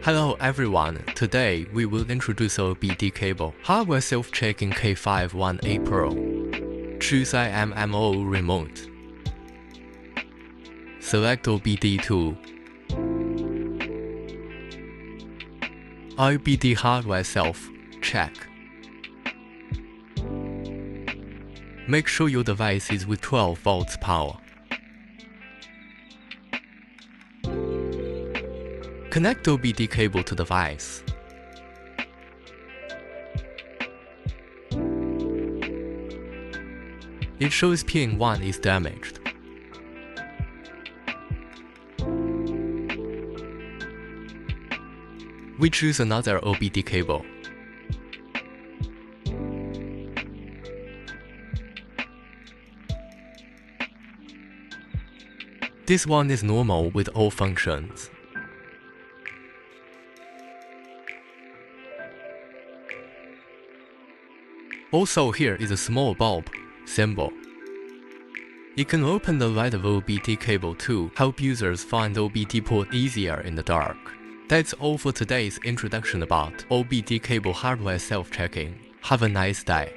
Hello everyone, today we will introduce OBD cable, hardware self-checking K518 PRO. Choose IMMO remote. Select OBD tool. OBD hardware self-check. Make sure your device is with 12 volts power. Connect OBD cable to device. It shows pin 1 is damaged. We choose another OBD cable. This one is normal with all functions. Also here is a small bulb symbol. You can open the light of OBD cable to help users find OBD port easier in the dark. That's all for today's introduction about OBD cable hardware self-checking. Have a nice day.